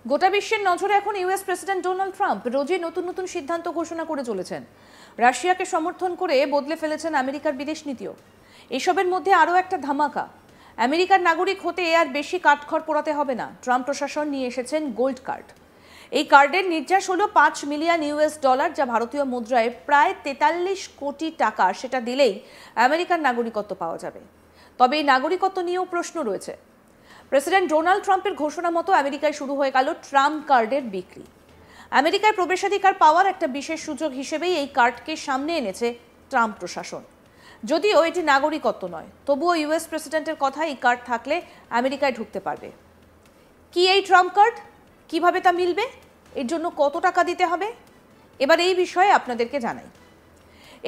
গোটা বিশ্বের নজরে এখন ইউএস প্রেসিডেন্ট ডোনাল্ড ট্রাম্প রোজই নতুন নতুন সিদ্ধান্ত ঘোষণা করে চলেছেন। রাশিয়াকে সমর্থন করে বদলে ফেলেছেন আমেরিকার বিদেশ নীতিও। এসবের মধ্যে আরও একটা ধামাকা, আমেরিকার নাগরিক হতে আর বেশি কাঠখড় পোড়াতে হবে না। ট্রাম্প প্রশাসন নিয়ে এসেছেন গোল্ড কার্ড। এই কার্ডের নির্যাস হলো $5 মিলিয়ন, যা ভারতীয় মুদ্রায় প্রায় 43 কোটি টাকা। সেটা দিলেই আমেরিকার নাগরিকত্ব পাওয়া যাবে। তবে এই নাগরিকত্ব নিয়েও প্রশ্ন রয়েছে। প্রেসিডেন্ট ডোনাল্ড ট্রাম্পের ঘোষণা মতো আমেরিকায় শুরু হয়ে গেল ট্রাম্প কার্ডের বিক্রি। আমেরিকায় প্রবেশাধিকার পাওয়ার একটা বিশেষ সুযোগ হিসেবেই এই কার্ডকে সামনে এনেছে ট্রাম্প প্রশাসন। যদিও এটি নাগরিকত্ব নয়, তবুও ইউএস প্রেসিডেন্টের কথা, এই কার্ড থাকলে আমেরিকায় ঢুকতে পারবে। কি এই ট্রাম্প কার্ড, কিভাবে তা মিলবে, এর জন্য কত টাকা দিতে হবে, এবার এই বিষয়ে আপনাদেরকে জানাই।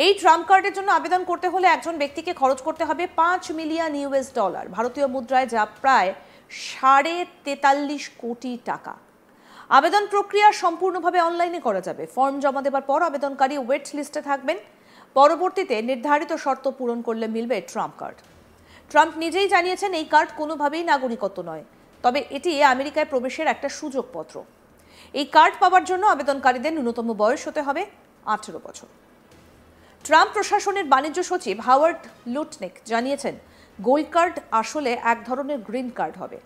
এই ট্রাম্প কার্ডের জন্য আবেদন করতে হলে একজন ব্যক্তিকে খরচ করতে হবে $5 মিলিয়ন, ভারতীয় মুদ্রায় যা প্রায় 43.5 কোটি টাকা। আবেদন প্রক্রিয়া সম্পূর্ণভাবে অনলাইনে করা যাবে। ফর্ম জমা দেওয়ার পর আবেদনকারী ওয়েট লিস্টে থাকবেন। পরবর্তীতে নির্ধারিত শর্ত পূরণ করলে মিলবে ট্রাম্প কার্ড। ট্রাম্প নিজেই জানিয়েছেন এই কার্ড কোনোভাবেই নাগরিকত্ব নয়, তবে এটি আমেরিকায় প্রবেশের একটা সুযোগপত্র। এই কার্ড পাওয়ার জন্য আবেদনকারীদের ন্যূনতম বয়স হতে হবে 18 বছর। ট্রাম্প প্রশাসনের বাণিজ্য সচিব হাওয়ার্ড লুটনিক জানিয়েছেন গোল্ড কার্ড আসলে এক ধরনের গ্রিন কার্ড হবে।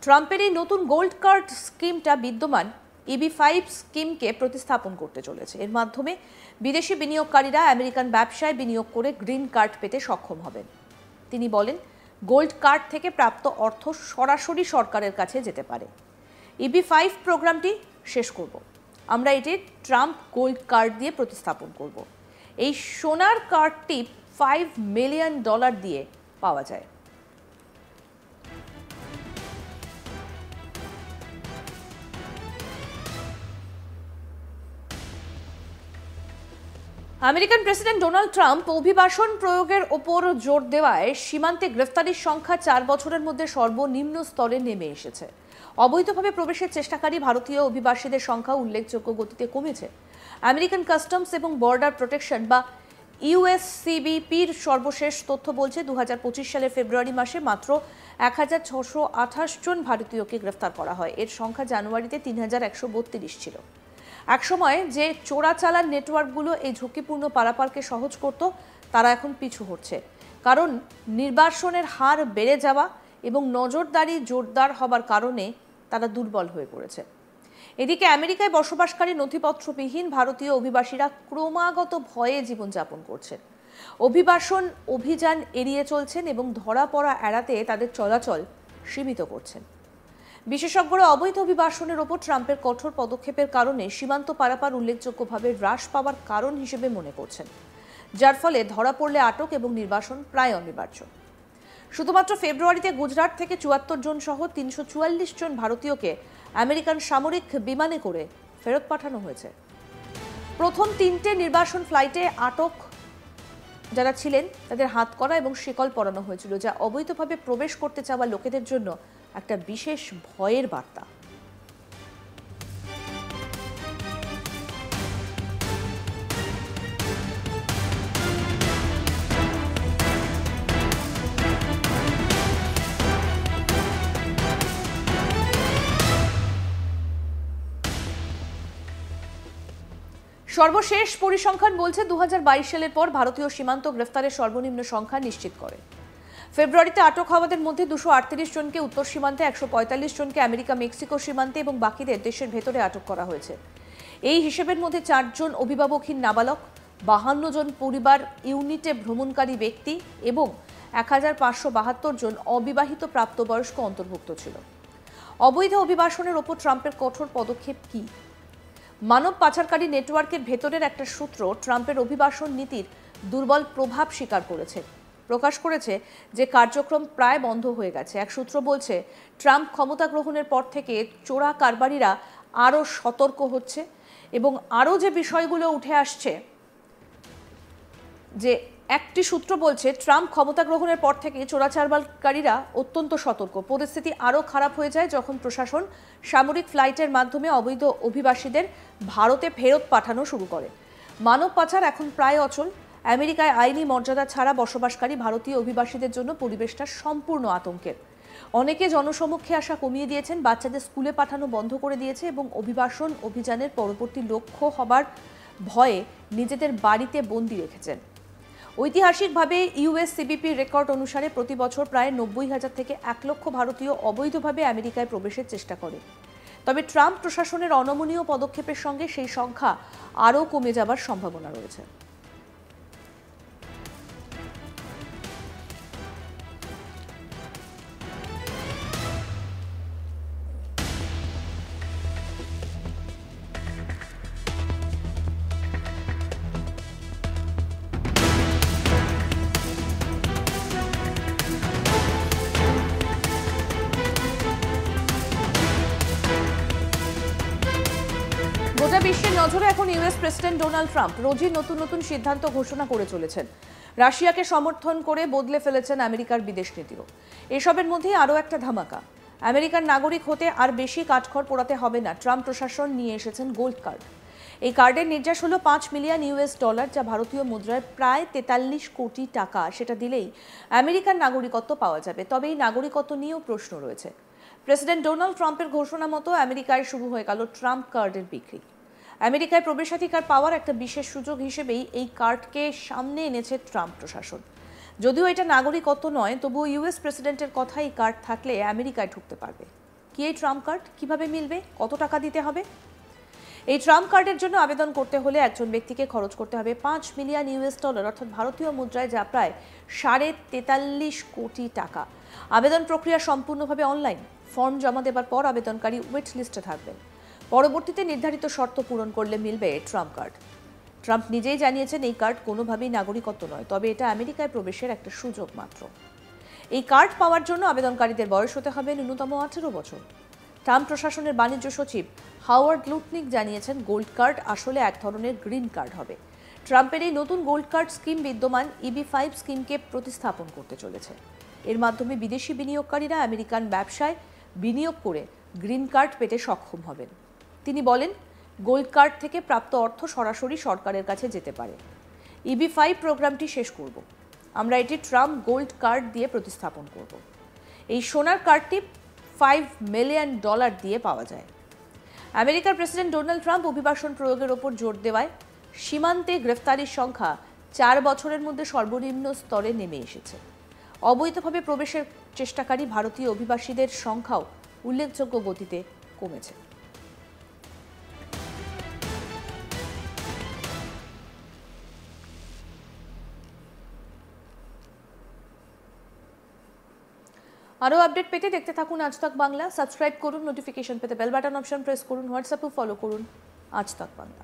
ট্রাম্পের এই নতুন গোল্ড কার্ড স্কিমটা বিদ্যমান EB-5 স্কিমকে প্রতিস্থাপন করতে চলেছে। এর মাধ্যমে বিদেশি বিনিয়োগকারীরা আমেরিকান ব্যবসায় বিনিয়োগ করে গ্রিন কার্ড পেতে সক্ষম হবেন। তিনি বলেন, গোল্ড কার্ড থেকে প্রাপ্ত অর্থ সরাসরি সরকারের কাছে যেতে পারে। EB-5 প্রোগ্রামটি শেষ করব, আমরা এটি ট্রাম্প গোল্ড কার্ড দিয়ে প্রতিস্থাপন করব। এই সোনার কার্ডটি $5 মিলিয়ন দিয়ে পাওয়া যায়। আমেরিকান প্রেসিডেন্ট ডোনাল্ড ট্রাম্প অভিবাসন প্রয়োগের ওপর জোর দেওয়ায় সীমান্তে গ্রেফতারির সংখ্যা 4 বছরের মধ্যে সর্বনিম্ন স্তরে নেমে এসেছে। অবৈধভাবে প্রবেশের চেষ্টাকারী ভারতীয় অভিবাসীদের সংখ্যা উল্লেখযোগ্য গতিতে কমেছে। আমেরিকান কাস্টমস এবং বর্ডার প্রোটেকশন বা USCBPর সর্বশেষ তথ্য বলছে 2025 সালের ফেব্রুয়ারি মাসে মাত্র 1628 জন ভারতীয়কে গ্রেফতার করা হয়। এর সংখ্যা জানুয়ারিতে 3132 ছিল। একসময় যে চোরাচালান নেটওয়ার্কগুলো এই ঝুঁকিপূর্ণ পারাপারকে সহজ করত, তারা এখন পিছু হটছে, কারণ নির্বাসনের হার বেড়ে যাওয়া এবং নজরদারি জোরদার হবার কারণে তারা দুর্বল হয়ে পড়েছে। এদিকে আমেরিকায় বসবাসকারী নথিপত্রবিহীন ভারতীয় অভিবাসীরা ক্রমাগত ভয়ে জীবনযাপন করছেন। অভিবাসন অভিযান এড়িয়ে চলছেন এবং ধরা পড়া এড়াতে তাদের চলাচল সীমিত করছেন। বিশেষজ্ঞরা অবৈধ অভিবাসনের ওপর ট্রাম্পের কঠোর পদক্ষেপের কারণে সীমান্ত পারাপার উল্লেখযোগ্যভাবে হ্রাস পাওয়ার কারণ হিসেবে মনে করছেন, যার ফলে ধরা পড়লে আটক এবং নির্বাসন প্রায় অনিবার্য। শুধুমাত্র ফেব্রুয়ারিতে গুজরাট থেকে 74 জন সহ 344 জন ভারতীয়কে আমেরিকান সামরিক বিমানে করে ফেরত পাঠানো হয়েছে। প্রথম 3টে নির্বাসন ফ্লাইটে আটক যারা ছিলেন তাদের হাতকড়া এবং শিকল পরানো হয়েছিল, যা অবৈধভাবে প্রবেশ করতে চাওয়া লোকেদের জন্য একটা বিশেষ ভয়ের বার্তা। সর্বশেষ পরিসংখ্যান বলছে 2022 সালের পর ভারতীয় সীমান্ত গ্রেফতারের সর্বনিম্ন সংখ্যা নিশ্চিত করে। ফেব্রুয়ারিতে আটক হওয়াদের মধ্যে 238 জনকে উত্তর সীমান্তে, 145 জনকে আমেরিকা মেক্সিকো সীমান্তে এবং বাকিদের দেশের ভেতরে আটক করা হয়েছে। এই হিসেবের মধ্যে 4 জন অভিভাবকহীন নাবালক, 52 জন পরিবার ইউনিটে ভ্রমণকারী ব্যক্তি এবং 1572 জন অবিবাহিত প্রাপ্তবয়স্ক অন্তর্ভুক্ত ছিল। অবৈধ অভিবাসনের ওপর ট্রাম্পের কঠোর পদক্ষেপ কি? মানব পাচারকারী নেটওয়ার্কের ভেতরের একটা সূত্র ট্রাম্পের অভিবাসন নীতির দুর্বল প্রভাব প্রকাশ করেছে যে কার্যক্রম প্রায় বন্ধ হয়ে গেছে। এক সূত্র বলছে, ট্রাম্প ক্ষমতা গ্রহণের পর থেকে চোরা কারবারিরা আরও সতর্ক হচ্ছে এবং আরও যে বিষয়গুলো উঠে আসছে, যে একটি সূত্র বলছে ট্রাম্প ক্ষমতা গ্রহণের পর থেকে চোরাচালানকারীরা অত্যন্ত সতর্ক। পরিস্থিতি আরও খারাপ হয়ে যায় যখন প্রশাসন সামরিক ফ্লাইটের মাধ্যমে অবৈধ অভিবাসীদের ভারতে ফেরত পাঠানো শুরু করে। মানব পাচার এখন প্রায় অচল। আমেরিকায় আইনি মর্যাদা ছাড়া বসবাসকারী ভারতীয় অভিবাসীদের জন্য পরিবেশটা সম্পূর্ণ আতঙ্কের। অনেকে জনসমক্ষে আসা কমিয়ে দিয়েছেন, বাচ্চাদের স্কুলে পাঠানো বন্ধ করে দিয়েছে এবং অভিবাসন অভিযানের পরবর্তী লক্ষ্য হবার ভয়ে নিজেদের বাড়িতে বন্দি রেখেছেন। ঐতিহাসিকভাবে ইউএস সিবিপির রেকর্ড অনুসারে প্রতি বছর প্রায় 90,000 থেকে 1 লক্ষ ভারতীয় অবৈধভাবে আমেরিকায় প্রবেশের চেষ্টা করে। তবে ট্রাম্প প্রশাসনের অনমনীয় পদক্ষেপের সঙ্গে সেই সংখ্যা আরও কমে যাবার সম্ভাবনা রয়েছে। গোটা বিশ্বের নজরে এখন ইউএস প্রেসিডেন্ট ডোনাল্ড ট্রাম্প রোজই নতুন নতুন সিদ্ধান্ত ঘোষণা করে চলেছেন। রাশিয়াকে সমর্থন করে বদলে ফেলেছেন আমেরিকার বিদেশ নীতিও। এসবের মধ্যে আরও একটা ধামাকা, আমেরিকার নাগরিক হতে আর বেশি কাঠখড় পোড়াতে হবে না। ট্রাম্প প্রশাসন নিয়ে এসেছেন গোল্ড কার্ড। এই কার্ডের নির্যাস হলো $5 মিলিয়ন, যা ভারতীয় মুদ্রায় প্রায় 43 কোটি টাকা। সেটা দিলেই আমেরিকার নাগরিকত্ব পাওয়া যাবে। তবে এই নাগরিকত্ব নিয়েও প্রশ্ন রয়েছে। প্রেসিডেন্ট ডোনাল্ড ট্রাম্পের ঘোষণা মতো আমেরিকায় শুরু হয়ে গেল ট্রাম্প কার্ডের বিক্রি। আমেরিকায় প্রবেশাধিকার পাওয়ার একটা বিশেষ সুযোগ হিসেবেই এই কার্ডকে সামনে এনেছে ট্রাম্প প্রশাসন। যদিও এটা নাগরিকত্ব নয়, তবুও ইউএস প্রেসিডেন্টের কথা এই কার্ড থাকলে আমেরিকায় ঢুকতে পারবে। কি এই ট্রাম্প কার্ড, কিভাবে মিলবে, কত টাকা দিতে হবে? এই ট্রাম্প কার্ডের জন্য আবেদন করতে হলে একজন ব্যক্তিকে খরচ করতে হবে $5 মিলিয়ন, অর্থাৎ ভারতীয় মুদ্রায় যা প্রায় 43.5 কোটি টাকা। আবেদন প্রক্রিয়া সম্পূর্ণভাবে অনলাইন। ফর্ম জমা দেবার পর আবেদনকারী ওয়েট লিস্টে থাকবেন। পরবর্তীতে নির্ধারিত শর্ত পূরণ করলে মিলবে ট্রাম্প কার্ড। ট্রাম্প নিজেই জানিয়েছেন এই কার্ড কোনোভাবেই নাগরিকত্ব নয়, তবে এটা আমেরিকায় প্রবেশের একটা সুযোগ মাত্র। এই কার্ড পাওয়ার জন্য আবেদনকারীদের বয়স হতে হবে ন্যূনতম 18 বছর। ট্রাম্প প্রশাসনের বাণিজ্য সচিব হাওয়ার্ড লুটনিক জানিয়েছেন গোল্ড কার্ড আসলে এক ধরনের গ্রিন কার্ড হবে। ট্রাম্পের এই নতুন গোল্ড কার্ড স্কিম বিদ্যমান EB-5 স্কিমকে প্রতিস্থাপন করতে চলেছে। এর মাধ্যমে বিদেশি বিনিয়োগকারীরা আমেরিকান ব্যবসায় বিনিয়োগ করে গ্রিন কার্ড পেতে সক্ষম হবেন। তিনি বলেন, গোল্ড কার্ড থেকে প্রাপ্ত অর্থ সরাসরি সরকারের কাছে যেতে পারে। EB-5 প্রোগ্রামটি শেষ করব, আমরা এটি ট্রাম্প গোল্ড কার্ড দিয়ে প্রতিস্থাপন করব। এই সোনার কার্ডটি $5 মিলিয়ন দিয়ে পাওয়া যায়। আমেরিকার প্রেসিডেন্ট ডোনাল্ড ট্রাম্প অভিবাসন প্রয়োগের ওপর জোর দেওয়ায় সীমান্তে গ্রেফতারির সংখ্যা 4 বছরের মধ্যে সর্বনিম্ন স্তরে নেমে এসেছে। অবৈধভাবে প্রবেশের চেষ্টাকারী ভারতীয় অভিবাসীদের সংখ্যাও উল্লেখযোগ্য গতিতে কমেছে। আরও আপডেট পেতে দেখতে থাকুন আজ তাক বাংলা। সাবস্ক্রাইব করুন, নোটিফিকেশন পেতে বেল বাটন অপশন প্রেস করুন, হোয়াটসঅ্যাপে ফলো করুন আজ তাক বাংলা।